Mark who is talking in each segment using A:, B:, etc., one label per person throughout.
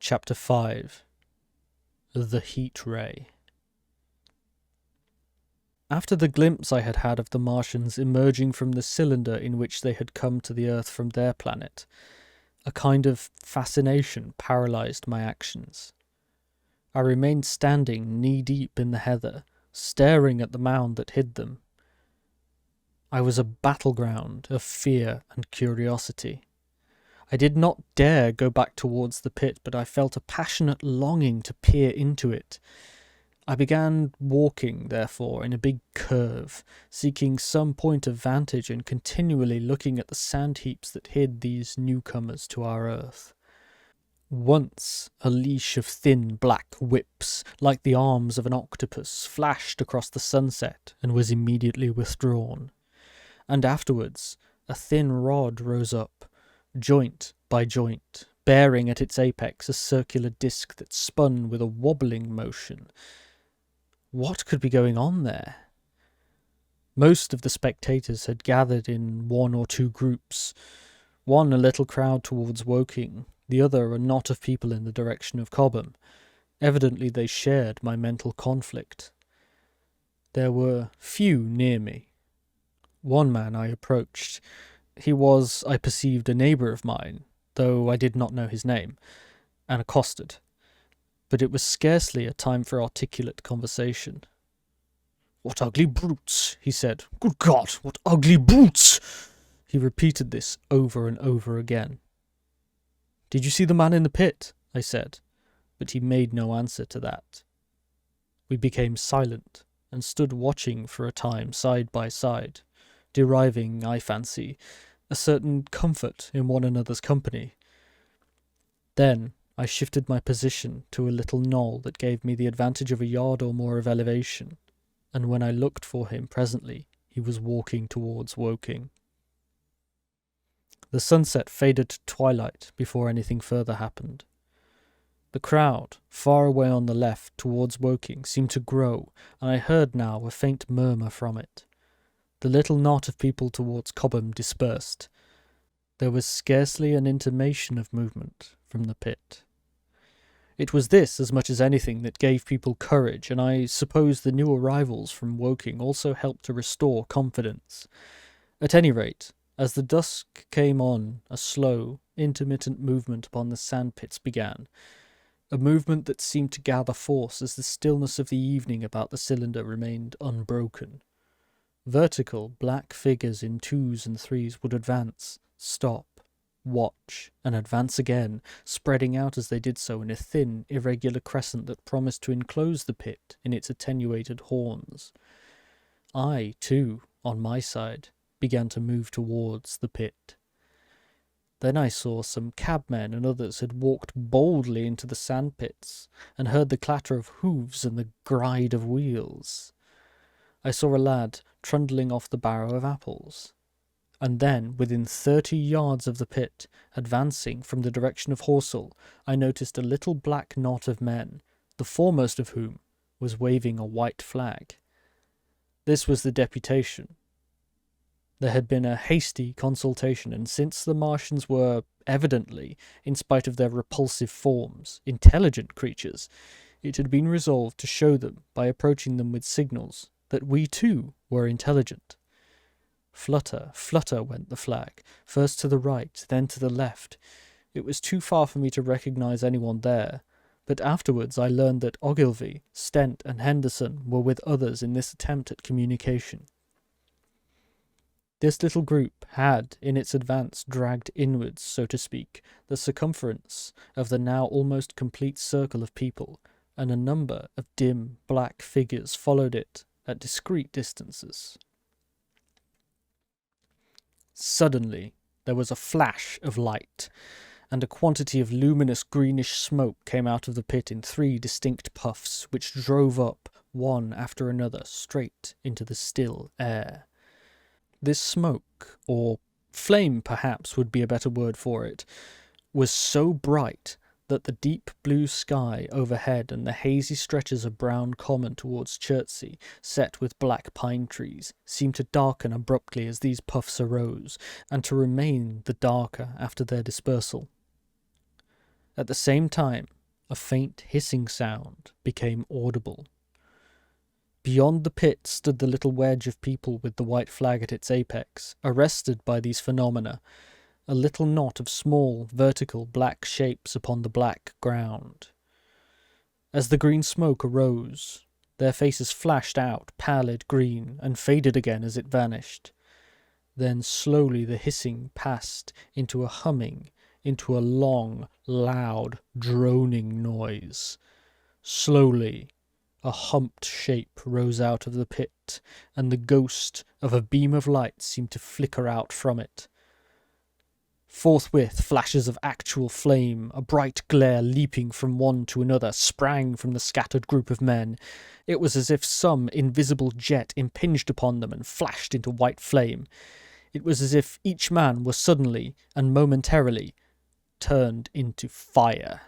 A: Chapter 5. The Heat Ray. After the glimpse I had had of the Martians emerging from the cylinder in which they had come to the Earth from their planet, a kind of fascination paralyzed my actions. I remained standing knee-deep in the heather, staring at the mound that hid them. I was a battleground of fear and curiosity. I did not dare go back towards the pit, but I felt a passionate longing to peer into it. I began walking, therefore, in a big curve, seeking some point of vantage and continually looking at the sand heaps that hid these newcomers to our Earth. Once a leash of thin black whips, like the arms of an octopus, flashed across the sunset and was immediately withdrawn. And afterwards a thin rod rose up, joint by joint, bearing at its apex a circular disc that spun with a wobbling motion. What could be going on there? Most of the spectators had gathered in one or two groups, one a little crowd towards Woking, the other a knot of people in the direction of Cobham. Evidently they shared my mental conflict. There were few near me. One man I approached. He was, I perceived, a neighbour of mine, though I did not know his name, and accosted. But it was scarcely a time for articulate conversation. "What ugly brutes," he said. "Good God, what ugly brutes!" He repeated this over and over again. "Did you see the man in the pit?" I said, but he made no answer to that. We became silent, and stood watching for a time side by side, deriving, I fancy, a certain comfort in one another's company. Then I shifted my position to a little knoll that gave me the advantage of a yard or more of elevation, and when I looked for him presently, he was walking towards Woking. The sunset faded to twilight before anything further happened. The crowd, far away on the left towards Woking, seemed to grow, and I heard now a faint murmur from it. The little knot of people towards Cobham dispersed. There was scarcely an intimation of movement from the pit. It was this, as much as anything, that gave people courage, and I suppose the new arrivals from Woking also helped to restore confidence. At any rate, as the dusk came on, a slow, intermittent movement upon the sandpits began, a movement that seemed to gather force as the stillness of the evening about the cylinder remained unbroken. Vertical, black figures in twos and threes would advance, stop, watch, and advance again, spreading out as they did so in a thin, irregular crescent that promised to enclose the pit in its attenuated horns. I, too, on my side, began to move towards the pit. Then I saw some cabmen and others had walked boldly into the sandpits, and heard the clatter of hoofs and the gride of wheels. I saw a lad trundling off the barrow of apples. And then, within 30 yards of the pit, advancing from the direction of Horsell, I noticed a little black knot of men, the foremost of whom was waving a white flag. This was the deputation. There had been a hasty consultation, and since the Martians were, evidently, in spite of their repulsive forms, intelligent creatures, it had been resolved to show them, by approaching them with signals, that we too were intelligent. Flutter, flutter went the flag, first to the right, then to the left. It was too far for me to recognise anyone there, but afterwards I learned that Ogilvy, Stent, and Henderson were with others in this attempt at communication. This little group had, in its advance, dragged inwards, so to speak, the circumference of the now almost complete circle of people, and a number of dim, black figures followed it at discreet distances. Suddenly there was a flash of light, and a quantity of luminous greenish smoke came out of the pit in 3 distinct puffs, which drove up, one after another, straight into the still air. This smoke, or flame perhaps would be a better word for it, was so bright that the deep blue sky overhead and the hazy stretches of brown common towards Chertsey, set with black pine trees, seemed to darken abruptly as these puffs arose, and to remain the darker after their dispersal. At the same time, A faint hissing sound became audible. Beyond the pit stood the little wedge of people with the white flag at its apex, arrested by these phenomena, a little knot of small, vertical black shapes upon the black ground. As the green smoke arose, their faces flashed out, pallid green, and faded again as it vanished. Then slowly the hissing passed into a humming, into a long, loud, droning noise. Slowly, a humped shape rose out of the pit, and the ghost of a beam of light seemed to flicker out from it. Forthwith, flashes of actual flame, a bright glare leaping from one to another, sprang from the scattered group of men. It was as if some invisible jet impinged upon them and flashed into white flame. It was as if each man was suddenly and momentarily turned into fire.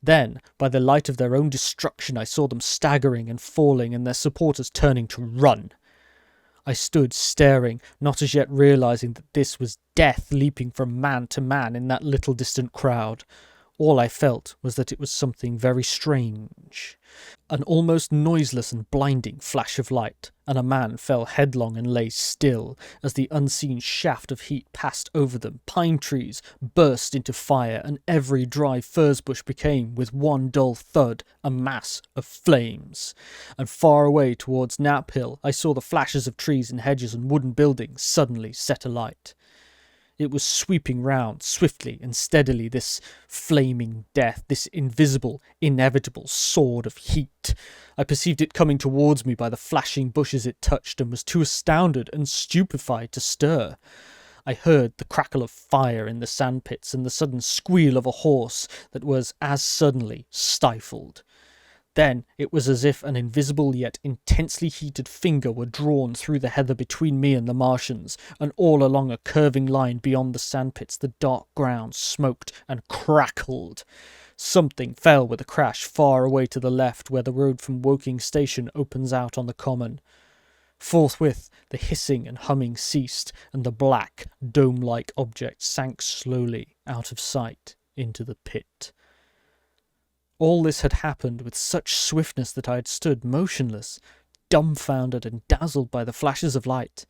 A: Then, by the light of their own destruction, I saw them staggering and falling, and their supporters turning to run. I stood staring, not as yet realizing that this was death leaping from man to man in that little distant crowd. All I felt was that it was something very strange. An almost noiseless and blinding flash of light, and a man fell headlong and lay still, as the unseen shaft of heat passed over them. Pine trees burst into fire, and every dry furze bush became, with one dull thud, a mass of flames. And far away towards Knapp Hill, I saw the flashes of trees and hedges and wooden buildings suddenly set alight. It was sweeping round, swiftly and steadily, this flaming death, this invisible, inevitable sword of heat. I perceived it coming towards me by the flashing bushes it touched, and was too astounded and stupefied to stir. I heard the crackle of fire in the sandpits, and the sudden squeal of a horse that was as suddenly stifled. Then it was as if an invisible yet intensely heated finger were drawn through the heather between me and the Martians, and all along a curving line beyond the sandpits the dark ground smoked and crackled. Something fell with a crash far away to the left, where the road from Woking Station opens out on the common. Forthwith the hissing and humming ceased, and the black, dome-like object sank slowly out of sight into the pit. All this had happened with such swiftness that I had stood motionless, dumbfounded and dazzled by the flashes of light.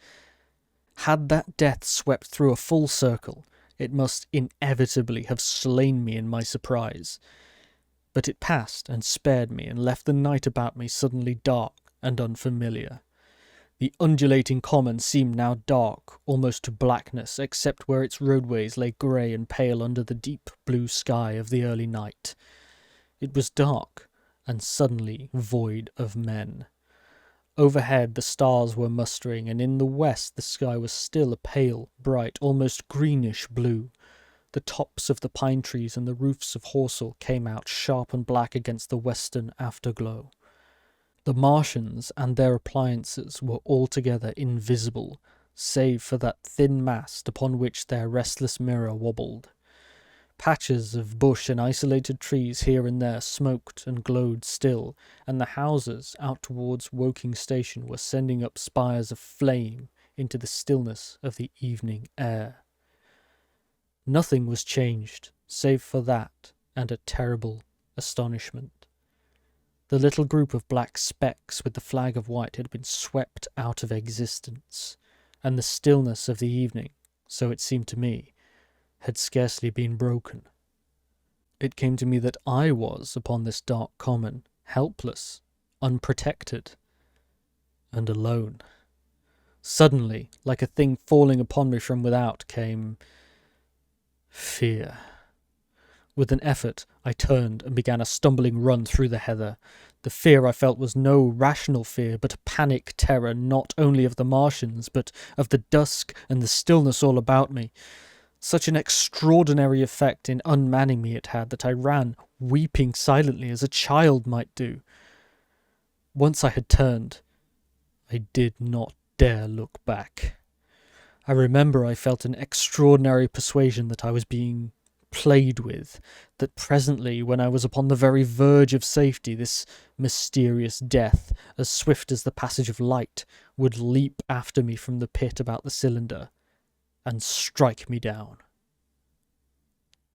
A: Had that death swept through a full circle, it must inevitably have slain me in my surprise. But it passed and spared me, and left the night about me suddenly dark and unfamiliar. The undulating common seemed now dark, almost to blackness, except where its roadways lay grey and pale under the deep blue sky of the early night. It was dark, and suddenly void of men. Overhead the stars were mustering, and in the west the sky was still a pale, bright, almost greenish blue. The tops of the pine trees and the roofs of Horsell came out sharp and black against the western afterglow. The Martians and their appliances were altogether invisible, save for that thin mast upon which their restless mirror wobbled. Patches of bush and isolated trees here and there smoked and glowed still, and the houses out towards Woking Station were sending up spires of flame into the stillness of the evening air. Nothing was changed, save for that and a terrible astonishment. The little group of black specks with the flag of white had been swept out of existence, and the stillness of the evening, so it seemed to me, had scarcely been broken. It came to me that I was upon this dark common, helpless, unprotected, and alone. Suddenly, like a thing falling upon me from without, came fear. With an effort, I turned and began a stumbling run through the heather. The fear I felt was no rational fear, but a panic terror not only of the Martians, but of the dusk and the stillness all about me. Such an extraordinary effect in unmanning me it had that I ran, weeping silently as a child might do. Once I had turned, I did not dare look back. I remember I felt an extraordinary persuasion that I was being played with, that presently, when I was upon the very verge of safety, this mysterious death, as swift as the passage of light, would leap after me from the pit about the cylinder and strike me down.